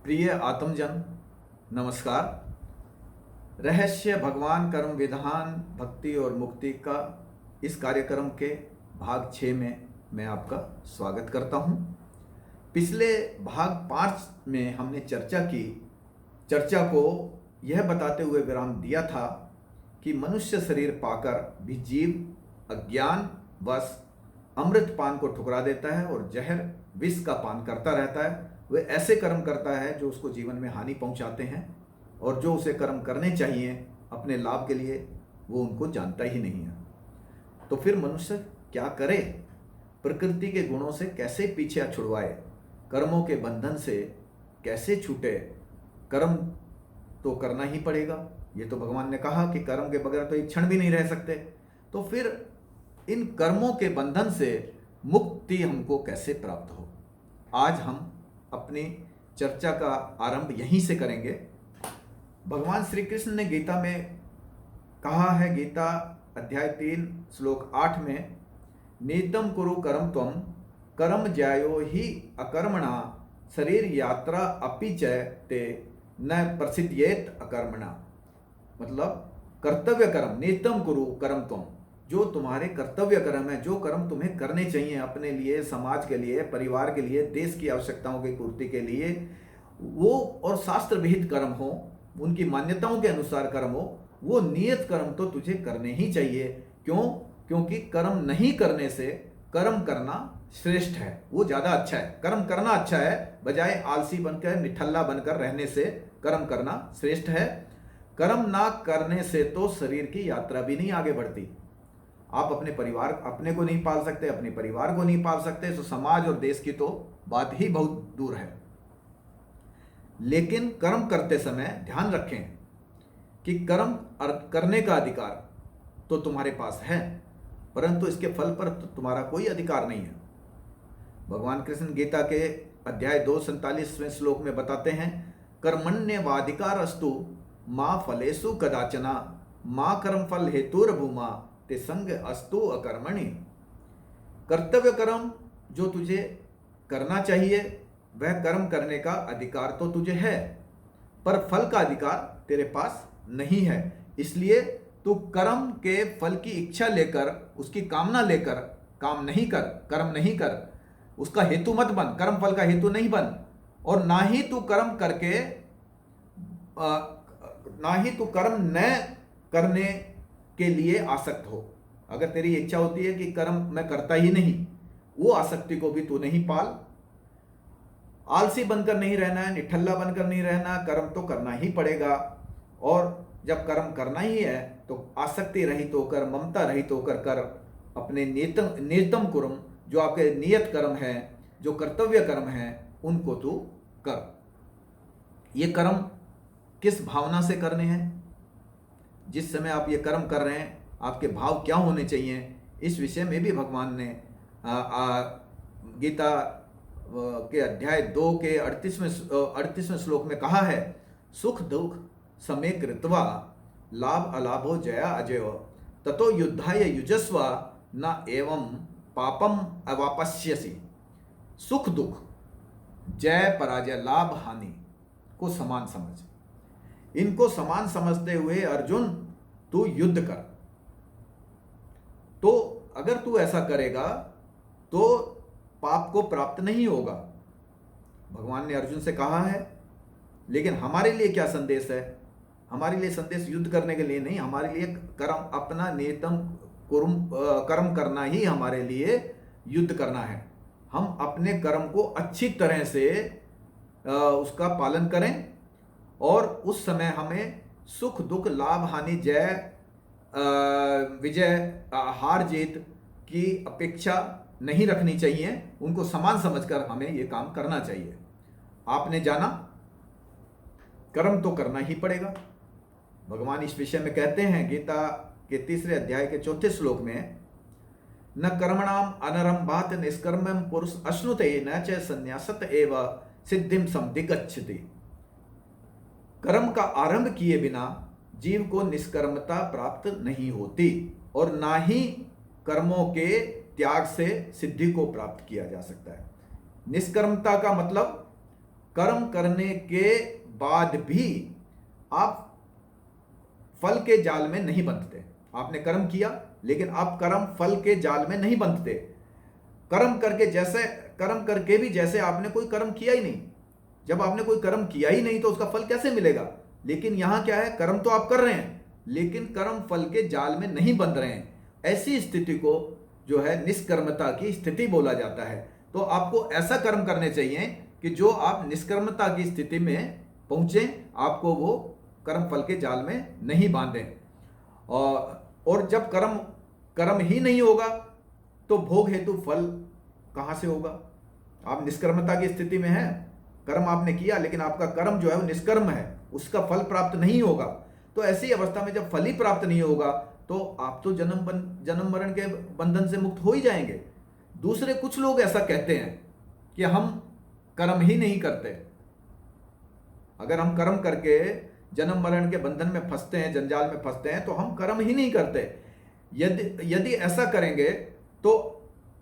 प्रिय आत्मजन, नमस्कार। रहस्य भगवान कर्म विधान भक्ति और मुक्ति का इस कार्यक्रम के भाग 6 में मैं आपका स्वागत करता हूं। पिछले भाग 5 में हमने चर्चा को यह बताते हुए विराम दिया था कि मनुष्य शरीर पाकर भी जीव अज्ञान वश अमृत पान को ठुकरा देता है और जहर विष का पान करता रहता है। वह ऐसे कर्म करता है जो उसको जीवन में हानि पहुंचाते हैं और जो उसे कर्म करने चाहिए अपने लाभ के लिए, वो उनको जानता ही नहीं है। तो फिर मनुष्य क्या करे? प्रकृति के गुणों से कैसे पीछे छुड़वाए? कर्मों के बंधन से कैसे छूटे? कर्म तो करना ही पड़ेगा। ये तो भगवान ने कहा कि कर्म के बगैर तो एक क्षण भी नहीं रह सकते। तो फिर इन कर्मों के बंधन से मुक्ति हमको कैसे प्राप्त हो? आज हम अपनी चर्चा का आरंभ यहीं से करेंगे। भगवान श्री कृष्ण ने गीता में कहा है, गीता अध्याय 3 श्लोक 8 में, नीतम कुरु कर्म त्वम कर्म ज्यायो ही अकर्मणा शरीर यात्रा अपि च ते न प्रसिद्ध्येत अकर्मणा। मतलब कर्तव्य कर्म, नीतम कुरु कर्म त्वम, जो तुम्हारे कर्तव्य कर्म है, जो कर्म तुम्हें करने चाहिए अपने लिए, समाज के लिए, परिवार के लिए, देश की आवश्यकताओं की पूर्ति के लिए, वो और शास्त्र विहित कर्म हो, उनकी मान्यताओं के अनुसार कर्म हो, वो नियत कर्म तो तुझे करने ही चाहिए। क्यों? क्योंकि कर्म नहीं करने से कर्म करना श्रेष्ठ है, वो ज़्यादा अच्छा है। कर्म करना अच्छा है, बजाय आलसी बनकर निठल्ला बनकर रहने से कर्म करना श्रेष्ठ है। कर्म ना करने से तो शरीर की यात्रा भी नहीं आगे बढ़ती। आप अपने परिवार, अपने को नहीं पाल सकते, अपने परिवार को नहीं पाल सकते, तो समाज और देश की तो बात ही बहुत दूर है। लेकिन कर्म करते समय ध्यान रखें कि कर्म करने का अधिकार तो तुम्हारे पास है, परंतु इसके फल पर तो तुम्हारा कोई अधिकार नहीं है। भगवान कृष्ण गीता के अध्याय 2 47वें श्लोक में बताते हैं, कर्मण्यवाधिकार अस्तु माँ फलेषु कदाचना माँ कर्म फल हेतुर्भूमा ते संग अस्तु अकर्मणि। कर्तव्य कर्म जो तुझे करना चाहिए वह कर्म करने का अधिकार तो तुझे है, पर फल का अधिकार तेरे पास नहीं है। इसलिए तू कर्म के फल की इच्छा लेकर, उसकी कामना लेकर काम नहीं कर, कर्म नहीं कर, उसका हेतु मत बन, कर्म फल का हेतु नहीं बन। और ना ही तू कर्म करके ना ही तू कर्म न करने के लिए आसक्त हो। अगर तेरी इच्छा होती है कि कर्म मैं करता ही नहीं, वो आसक्ति को भी तू नहीं पाल। आलसी बनकर नहीं रहना है, निठल्ला बनकर नहीं रहना, कर्म तो करना ही पड़ेगा। और जब कर्म करना ही है तो आसक्ति रहित होकर, ममता रहित होकर कर, अपने नियतम कर्म, जो आपके नियत कर्म है, जो कर्तव्य कर्म है, उनको तू कर। ये कर्म किस भावना से करने हैं? जिस समय आप ये कर्म कर रहे हैं आपके भाव क्या होने चाहिए, इस विषय में भी भगवान ने गीता के अध्याय 2 के 38वें श्लोक में कहा है, सुख दुख समय कृत्वा लाभ अलाभो जया अजयो ततो युद्धाय युजस्व न एवं पापम अवापस्यसि। सुख दुख, जय पराजय, लाभ हानि को समान समझ, इनको समान समझते हुए अर्जुन तू युद्ध कर। तो अगर तू ऐसा करेगा तो पाप को प्राप्त नहीं होगा, भगवान ने अर्जुन से कहा है। लेकिन हमारे लिए क्या संदेश है? हमारे लिए संदेश युद्ध करने के लिए नहीं, हमारे लिए कर्म, अपना नियतम कर्म करना ही हमारे लिए युद्ध करना है। हम अपने कर्म को अच्छी तरह से उसका पालन करें और उस समय हमें सुख दुख, लाभ हानि, जय विजय, हार जीत की अपेक्षा नहीं रखनी चाहिए। उनको समान समझकर हमें ये काम करना चाहिए। आपने जाना, कर्म तो करना ही पड़ेगा। भगवान इस विषय में कहते हैं गीता के 3 अध्याय के 4 श्लोक में, न कर्मणाम अनरंभात निष्कर्मम पुरुष अश्नुते न च संन्यासत एव सिद्धिम समधिगच्छति। कर्म का आरंभ किए बिना जीव को निष्कर्मता प्राप्त नहीं होती और ना ही कर्मों के त्याग से सिद्धि को प्राप्त किया जा सकता है। निष्कर्मता का मतलब कर्म करने के बाद भी आप फल के जाल में नहीं बंधते। आपने कर्म किया लेकिन आप कर्म फल के जाल में नहीं बंधते। कर्म करके भी जैसे आपने कोई कर्म किया ही नहीं। जब आपने कोई कर्म किया ही नहीं तो उसका फल कैसे मिलेगा? लेकिन यहां क्या है, कर्म तो आप कर रहे हैं लेकिन कर्म फल के जाल में नहीं बंध रहे हैं। ऐसी स्थिति को जो है निष्कर्मता की स्थिति बोला जाता है। तो आपको ऐसा कर्म करने चाहिए कि जो आप निष्कर्मता की स्थिति में पहुंचे, आपको वो कर्म फल के जाल में नहीं बांधे। और जब कर्म ही नहीं होगा तो भोग हेतु फल कहां से होगा? आप निष्कर्मता की स्थिति में हैं, कर्म आपने किया लेकिन आपका कर्म जो है वो निष्कर्म है, उसका फल प्राप्त नहीं होगा। तो ऐसी अवस्था में जब फल ही प्राप्त नहीं होगा तो आप तो जन्म मरण के बंधन से मुक्त हो ही जाएंगे। दूसरे कुछ लोग ऐसा कहते हैं कि हम कर्म ही नहीं करते। अगर हम कर्म करके जन्म मरण के बंधन में फंसते हैं, जंजाल में फंसते हैं, तो हम कर्म ही नहीं करते। यदि ऐसा करेंगे तो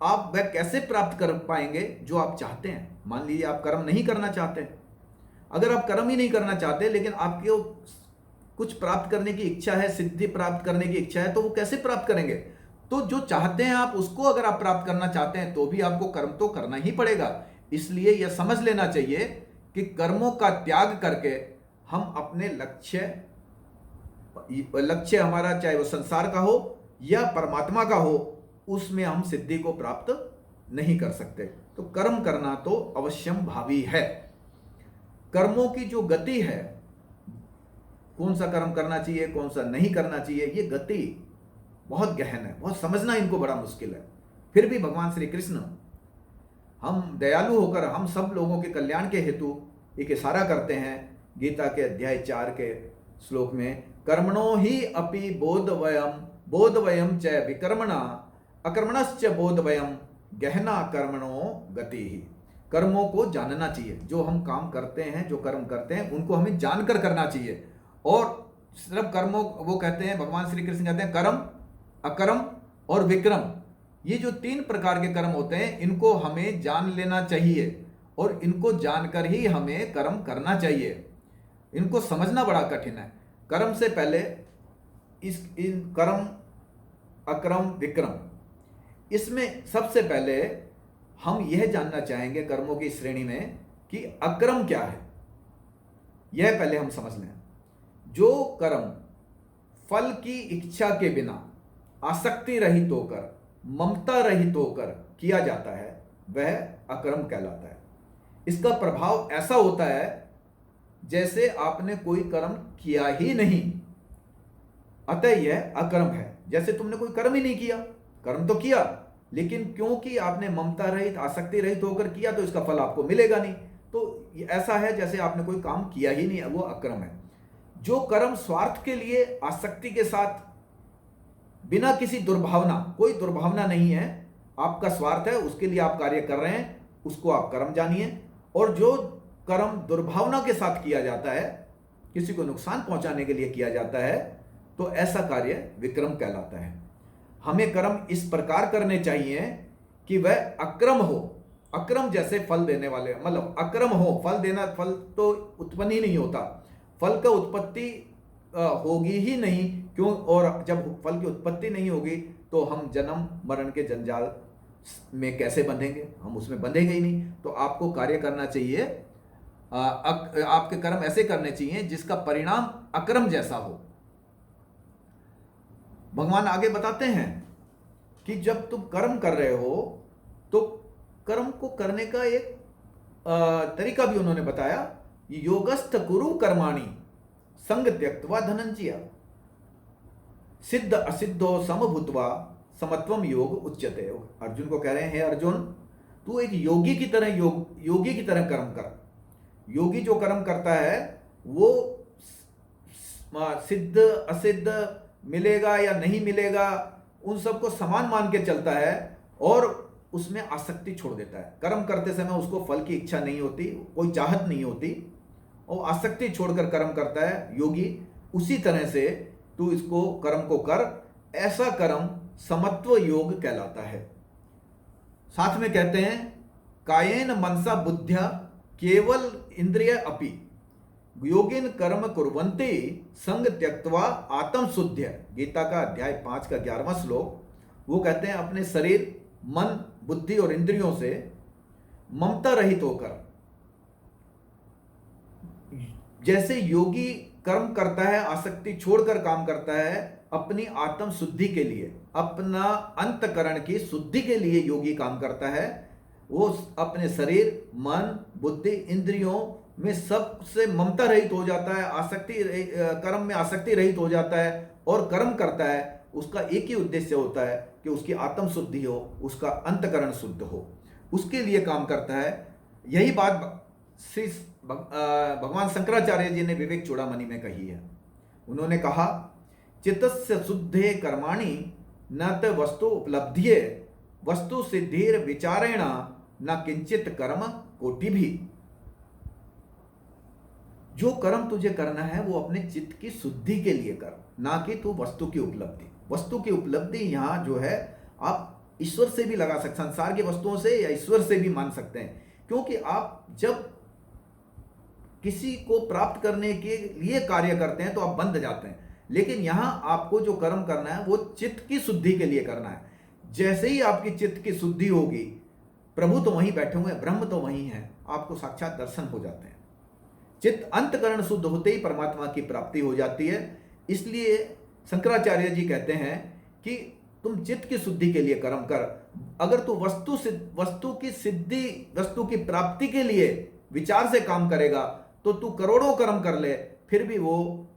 आप वह कैसे प्राप्त कर पाएंगे जो आप चाहते हैं? मान लीजिए आप कर्म नहीं करना चाहते। अगर आप कर्म ही नहीं करना चाहते लेकिन आपको कुछ प्राप्त करने की इच्छा है, सिद्धि प्राप्त करने की इच्छा है, तो वो कैसे प्राप्त करेंगे? तो जो चाहते हैं आप उसको अगर आप प्राप्त करना चाहते हैं तो भी आपको कर्म तो करना ही पड़ेगा। इसलिए यह समझ लेना चाहिए कि कर्मों का त्याग करके हम अपने लक्ष्य हमारा चाहे वो संसार का हो या परमात्मा का हो, उसमें हम सिद्धि को प्राप्त नहीं कर सकते। तो कर्म करना तो अवश्यम भावी है। कर्मों की जो गति है, कौन सा कर्म करना चाहिए, कौन सा नहीं करना चाहिए, ये गति बहुत गहन है, बहुत समझना इनको बड़ा मुश्किल है। फिर भी भगवान श्री कृष्ण हम दयालु होकर हम सब लोगों के कल्याण के हेतु एक इशारा करते हैं। गीता के अध्याय 4 के श्लोक में, कर्मणो ही अपि बोधवयम च विकर्मणा अकर्मणश्च बोधवयम गहना कर्मणो गति ही। कर्मों को जानना चाहिए। जो हम काम करते हैं, जो कर्म करते हैं, उनको हमें जानकर करना चाहिए। और सिर्फ कर्मों, वो कहते हैं, भगवान श्री कृष्ण कहते हैं कर्म, अकर्म और विक्रम, ये जो 3 प्रकार के कर्म होते हैं, इनको हमें जान लेना चाहिए और इनको जानकर ही हमें कर्म करना चाहिए। इनको समझना बड़ा कठिन है। कर्म से पहले इन कर्म, अकर्म, विक्रम, इसमें सबसे पहले हम यह जानना चाहेंगे कर्मों की श्रेणी में कि अकर्म क्या है। यह पहले हम समझ लें। जो कर्म फल की इच्छा के बिना आसक्ति रहित होकर, ममता रहित होकर किया जाता है, वह अकर्म कहलाता है। इसका प्रभाव ऐसा होता है जैसे आपने कोई कर्म किया ही नहीं, अतः यह अकर्म है। जैसे तुमने कोई कर्म ही नहीं किया, कर्म तो किया लेकिन क्योंकि आपने ममता रहित, आसक्ति रहित होकर किया तो इसका फल आपको मिलेगा नहीं। तो ऐसा है जैसे आपने कोई काम किया ही नहीं, वो अकर्म है। जो कर्म स्वार्थ के लिए, आसक्ति के साथ, बिना किसी दुर्भावना, कोई दुर्भावना नहीं है, आपका स्वार्थ है, उसके लिए आप कार्य कर रहे हैं, उसको आप कर्म जानिए। और जो कर्म दुर्भावना के साथ किया जाता है, किसी को नुकसान पहुंचाने के लिए किया जाता है, तो ऐसा कार्य विक्रम कहलाता है। हमें कर्म इस प्रकार करने चाहिए कि वह अक्रम हो। अक्रम जैसे फल देने वाले, मतलब अक्रम हो, फल देना, फल तो उत्पन्न ही नहीं होता, फल का उत्पत्ति होगी ही नहीं। क्यों? और जब फल की उत्पत्ति नहीं होगी तो हम जन्म मरण के जंजाल में कैसे बंधेंगे? हम उसमें बंधेंगे ही नहीं। तो आपको कार्य करना चाहिए, आपके कर्म ऐसे करने चाहिए जिसका परिणाम अक्रम जैसा हो। भगवान आगे बताते हैं कि जब तुम कर्म कर रहे हो तो कर्म को करने का एक तरीका भी उन्होंने बताया। योगस्थ कुरु कर्माणि संग त्यक्त्वा धनंजय सिद्ध असिद्धो समभूत्वा समत्वम योग उच्यते। अर्जुन को कह रहे हैं, हे अर्जुन, तू एक योगी की तरह कर्म कर। योगी जो कर्म करता है वो सिद्ध असिद्ध, मिलेगा या नहीं मिलेगा, उन सबको समान मान के चलता है और उसमें आसक्ति छोड़ देता है। कर्म करते समय उसको फल की इच्छा नहीं होती, कोई चाहत नहीं होती, और आसक्ति छोड़कर कर्म करता है योगी। उसी तरह से तू इसको कर्म को कर। ऐसा कर्म समत्व योग कहलाता है। साथ में कहते हैं, कायेन मनसा बुद्ध्या केवल इंद्रिय अपि योगिन कर्म कुर्वन्ति संग त्यक्त्वा आत्म शुद्ध्य। गीता का अध्याय 5 का 11वां श्लोक। वो कहते हैं अपने शरीर, मन, बुद्धि और इंद्रियों से ममता रहित होकर, जैसे योगी कर्म करता है, आसक्ति छोड़कर काम करता है, अपनी आत्म शुद्धि के लिए, अपना अंतकरण की शुद्धि के लिए योगी काम करता है। वो अपने शरीर, मन, बुद्धि, इंद्रियों में सबसे ममता रहित हो जाता है, कर्म में आसक्ति रहित हो जाता है और कर्म करता है। उसका एक ही उद्देश्य होता है कि उसकी आत्म शुद्धि हो, उसका अंतकरण शुद्ध हो, उसके लिए काम करता है। यही बात श्री भगवान शंकराचार्य जी ने विवेक चूड़ामणि में कही है। उन्होंने कहा, चित्तस्य शुद्धे कर्माणि न त वस्तु उपलब्धिये वस्तु सिद्धिर विचारेण न किंचित कर्म कोटि भी। जो कर्म तुझे करना है वो अपने चित्त की शुद्धि के लिए कर, ना कि तू वस्तु की उपलब्धि। वस्तु की उपलब्धि यहाँ जो है आप ईश्वर से भी लगा सकते, संसार की वस्तुओं से या ईश्वर से भी मान सकते हैं। क्योंकि आप जब किसी को प्राप्त करने के लिए कार्य करते हैं तो आप बंध जाते हैं, लेकिन यहां आपको जो कर्म करना है वो चित्त की शुद्धि के लिए करना है। जैसे ही आपकी चित्त की शुद्धि होगी, प्रभु तो वहीं बैठे हुए हैं, ब्रह्म तो वहीं है, आपको साक्षात दर्शन हो जाते हैं। चित्त अंतकरण शुद्ध होते ही परमात्मा की प्राप्ति हो जाती है। इसलिए शंकराचार्य जी कहते हैं कि तुम चित्त की शुद्धि के लिए कर्म कर। अगर तू वस्तु की सिद्धि, वस्तु की प्राप्ति के लिए विचार से काम करेगा तो तू करोड़ों कर्म कर ले, फिर भी वो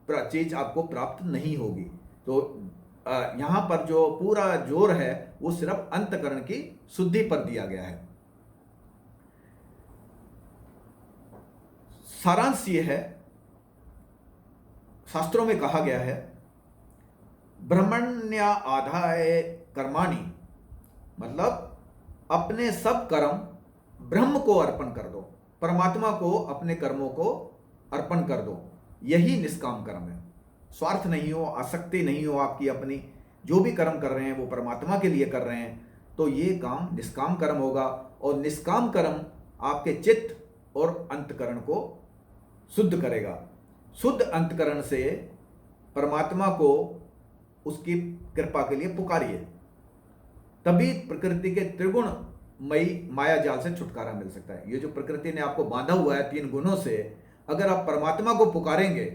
चीज आपको प्राप्त नहीं होगी। तो यहां पर जो पूरा जोर है वो सिर्फ अंतकरण की शुद्धि पर दिया गया है। सारांश ये है, शास्त्रों में कहा गया है, ब्रह्मण्या आधाय कर्माणि, मतलब अपने सब कर्म ब्रह्म को अर्पण कर दो, परमात्मा को अपने कर्मों को अर्पण कर दो। यही निष्काम कर्म है। स्वार्थ नहीं हो, आसक्ति नहीं हो आपकी अपनी, जो भी कर्म कर रहे हैं वो परमात्मा के लिए कर रहे हैं, तो ये काम निष्काम कर्म होगा। और निष्काम कर्म आपके चित्त और अंतकरण को शुद्ध करेगा। शुद्ध अंतकरण से परमात्मा को उसकी कृपा के लिए पुकारिए, तभी प्रकृति के त्रिगुणमयी माया जाल से छुटकारा मिल सकता है। ये जो प्रकृति ने आपको बांधा हुआ है 3 गुणों से, अगर आप परमात्मा को पुकारेंगे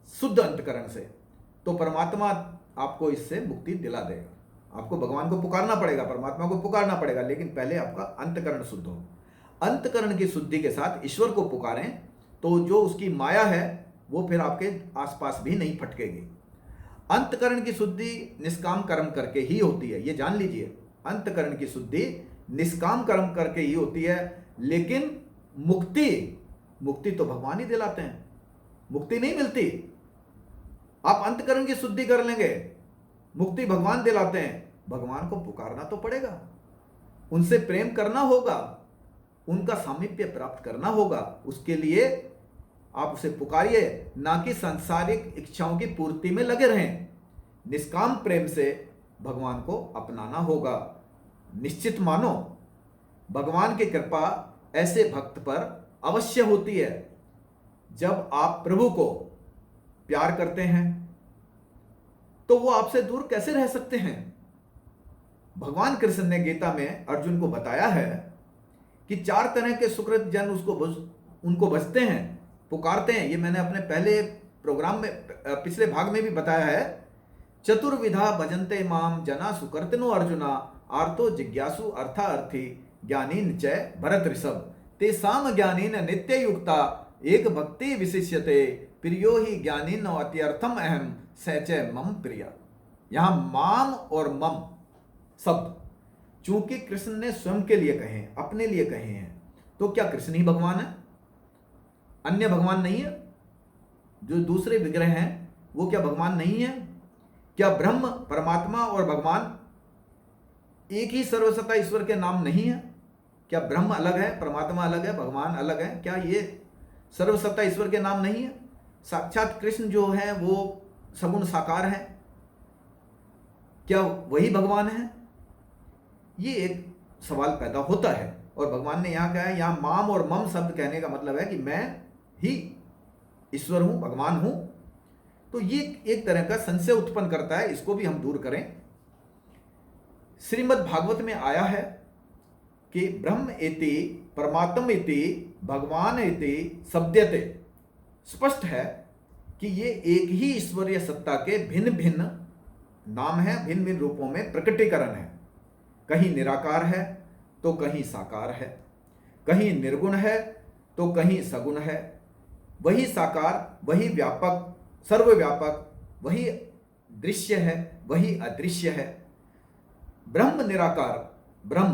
शुद्ध अंतकरण से, तो परमात्मा आपको इससे मुक्ति दिला देगा। आपको भगवान को पुकारना पड़ेगा, परमात्मा को पुकारना पड़ेगा, लेकिन पहले आपका अंतकरण शुद्ध हो। अंतकरण की शुद्धि के साथ ईश्वर को पुकारें तो जो उसकी माया है वो फिर आपके आसपास भी नहीं फटकेगी। अंतकरण की शुद्धि निष्काम कर्म करके ही होती है, ये जान लीजिए। अंतकरण की शुद्धि निष्काम कर्म करके ही होती है, लेकिन मुक्ति तो भगवान ही दिलाते हैं, मुक्ति नहीं मिलती। आप अंतकरण की शुद्धि कर लेंगे, मुक्ति भगवान दिलाते हैं। भगवान को पुकारना तो पड़ेगा, उनसे प्रेम करना होगा, उनका सामीप्य प्राप्त करना होगा। उसके लिए आप उसे पुकारिए, ना कि सांसारिक इच्छाओं की पूर्ति में लगे रहें। निष्काम प्रेम से भगवान को अपनाना होगा। निश्चित मानो भगवान की कृपा ऐसे भक्त पर अवश्य होती है। जब आप प्रभु को प्यार करते हैं तो वो आपसे दूर कैसे रह सकते हैं। भगवान कृष्ण ने गीता में अर्जुन को बताया है कि 4 तरह के सुकृत जन उनको भजते हैं, पुकारते हैं। ये मैंने अपने पहले प्रोग्राम में, पिछले भाग में भी बताया है। चतुर्विधा भजन्ते माम जना सुकृतिनो अर्जुना आर्तो जिज्ञासु अर्थार्थी ज्ञानी निचय भरत ऋषभ तेसाम ज्ञानीन नित्य युक्ता एक भक्ति विशिष्यते प्रियो ही ज्ञानीन अत्यर्थम अहम सचय मम प्रिया। यहां माम और मम शब्द चूंकि कृष्ण ने स्वयं के लिए कहे, अपने लिए कहे हैं, तो क्या कृष्ण ही भगवान है? अन्य भगवान नहीं है? जो दूसरे विग्रह हैं वो क्या भगवान नहीं है? क्या ब्रह्म, परमात्मा और भगवान एक ही सर्वसत्ता ईश्वर के नाम नहीं है? क्या ब्रह्म अलग है, परमात्मा अलग है, भगवान अलग है? क्या ये सर्वसत्ता ईश्वर के नाम नहीं है? साक्षात कृष्ण जो है वो सगुण साकार है, क्या वही भगवान है? ये एक सवाल पैदा होता है। और भगवान ने यहाँ कहा है, यहाँ माम और मम शब्द कहने का मतलब है कि मैं ही ईश्वर हूँ, भगवान हूँ। तो ये एक तरह का संशय उत्पन्न करता है, इसको भी हम दूर करें। श्रीमद् भागवत में आया है कि ब्रह्म इति परमात्म इति भगवान इति शब्दते। स्पष्ट है कि ये एक ही ईश्वरीय सत्ता के भिन्न भिन्न नाम है, भिन्न भिन्न रूपों में प्रकटीकरण है। कहीं निराकार है तो कहीं साकार है, कहीं निर्गुण है तो कहीं सगुण है। वही साकार, वही व्यापक, सर्वव्यापक, वही दृश्य है, वही अदृश्य है। ब्रह्म निराकार, ब्रह्म,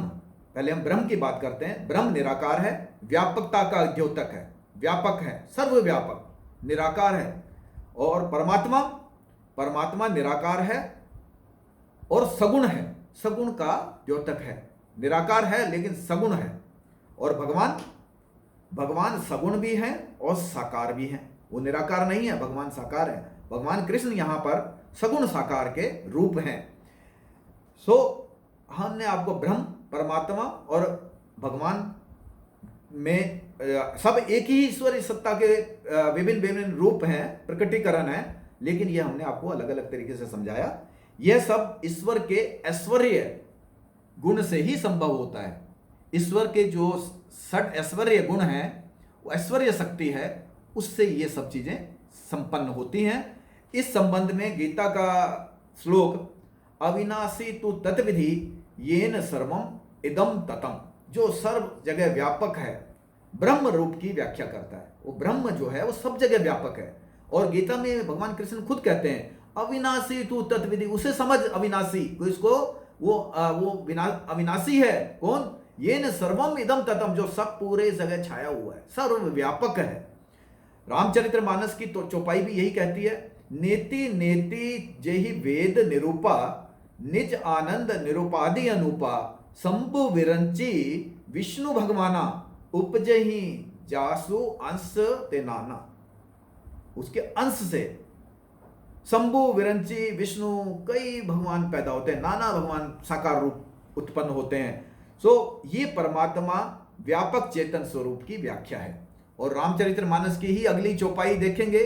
पहले हम ब्रह्म की बात करते हैं। ब्रह्म निराकार है, व्यापकता का द्योतक है, व्यापक है, सर्वव्यापक, निराकार है। और परमात्मा, परमात्मा निराकार है और सगुण है, सगुण का द्योतक है। निराकार है लेकिन सगुण है। और भगवान, भगवान सगुण भी हैं और साकार भी हैं। वो निराकार नहीं है, भगवान साकार है। भगवान कृष्ण यहाँ पर सगुण साकार के रूप हैं। हमने आपको ब्रह्म, परमात्मा और भगवान में सब एक ही ईश्वरीय सत्ता के विभिन्न विभिन्न रूप हैं, प्रकटीकरण है, लेकिन यह हमने आपको अलग अलग तरीके से समझाया। यह सब ईश्वर के ऐश्वर्य गुण से ही संभव होता है। ईश्वर के जो षट ऐश्वर्य गुण हैं, वो ऐश्वर्य शक्ति है, उससे ये सब चीजें संपन्न होती हैं। इस संबंध में गीता का श्लोक अविनाशी तु तत्विधि येन सर्वम इदम ततम, जो सर्व जगह व्यापक है, ब्रह्म रूप की व्याख्या करता है। वो ब्रह्म जो है वो सब जगह व्यापक है। और गीता में भगवान कृष्ण खुद कहते हैं अविनाशी तु तत्विधि, उसे समझ अविनाशी, इसको वो अविनाशी है। कौन? येन सर्वम इदम ततम, जो सब पूरे जगह छाया हुआ है, सर्वव्यापक है। रामचरितमानस की तो चौपाई भी यही कहती है, नेति नेति जेहि वेद निरूपा, निज आनंद निरूपादि अनुपा, शंभु विरंची विष्णु भगवाना, उपजहि जासु अंश ते नाना। उसके अंश से शंभु विरंची विष्णु, कई भगवान पैदा होते हैं, नाना भगवान साकार रूप उत्पन्न होते हैं। ये परमात्मा व्यापक चेतन स्वरूप की व्याख्या है। और रामचरितमानस की ही अगली चौपाई देखेंगे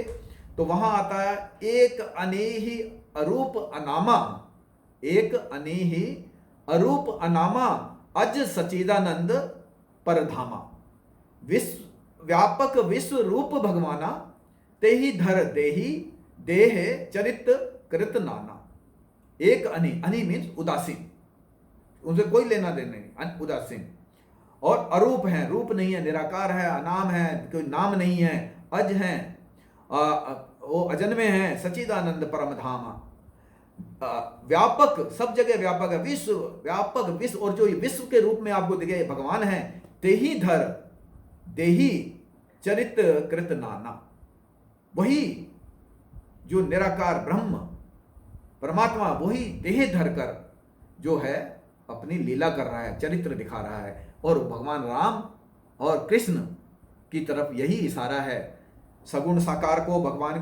तो वहां आता है एक अनेहि अरूप अनामा, एक अनेहि अरूप अनामा, अज सचिदानंद परधामा, विश्व व्यापक विश्व रूप भगवाना, तेहि धर देहि देह चरित कृत नाना। एक अनि, अनि मीन्स उदासीन, उनसे कोई लेना देना नहीं, उदासीन। और अरूप है, रूप नहीं है, निराकार है, अनाम है, कोई नाम नहीं है, अज है, वो अजन्मे हैं, सचिदानंद परम धामा, व्यापक, सब जगह व्यापक है, विश्व व्यापक, विश्व। और जो विश्व के रूप में आपको दिखे भगवान है, तेहि धर देहि चरित कृत नाना, वही जो निराकार ब्रह्म परमात्मा, वही देह धरकर जो है अपनी लीला कर रहा है, चरित्र दिखा रहा है। और भगवान राम और कृष्ण की तरफ यही इशारा है। सगुण साकार को भगवान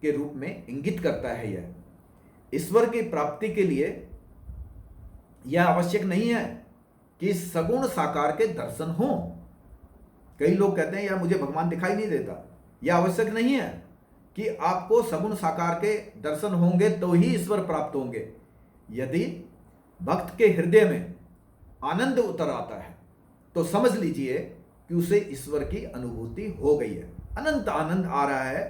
के रूप में इंगित करता है। यह ईश्वर की प्राप्ति के लिए यह आवश्यक नहीं है कि सगुण साकार के दर्शन हो। कई लोग कहते हैं यार मुझे भगवान दिखाई नहीं देता। यह आवश्यक नहीं है कि आपको सगुण साकार के दर्शन होंगे तो ही ईश्वर प्राप्त होंगे। यदि भक्त के हृदय में आनंद उतर आता है तो समझ लीजिए कि उसे ईश्वर की अनुभूति हो गई है। अनंत आनंद आ रहा है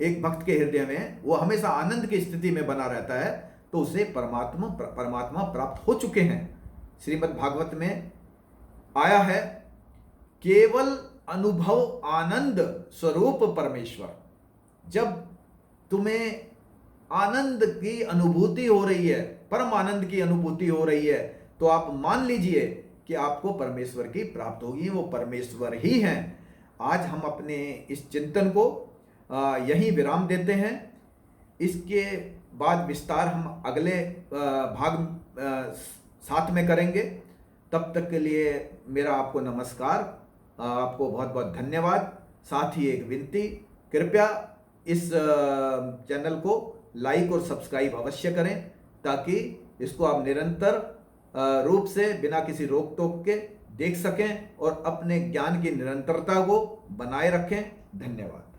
एक भक्त के हृदय में, वो हमेशा आनंद की स्थिति में बना रहता है, तो उसे परमात्मा प्राप्त हो चुके हैं। श्रीमद् भागवत में आया है, केवल अनुभव आनंद स्वरूप परमेश्वर। जब तुम्हें आनंद की अनुभूति हो रही है, परम आनंद की अनुभूति हो रही है, तो आप मान लीजिए कि आपको परमेश्वर की प्राप्त होगी। वो परमेश्वर ही हैं। आज हम अपने इस चिंतन को यहीं विराम देते हैं। इसके बाद विस्तार हम अगले भाग साथ में करेंगे। तब तक के लिए मेरा आपको नमस्कार, आपको बहुत बहुत धन्यवाद। साथ ही एक विनती, कृपया इस चैनल को लाइक और सब्सक्राइब अवश्य करें ताकि इसको आप निरंतर रूप से बिना किसी रोक टोक के देख सकें और अपने ज्ञान की निरंतरता को बनाए रखें। धन्यवाद।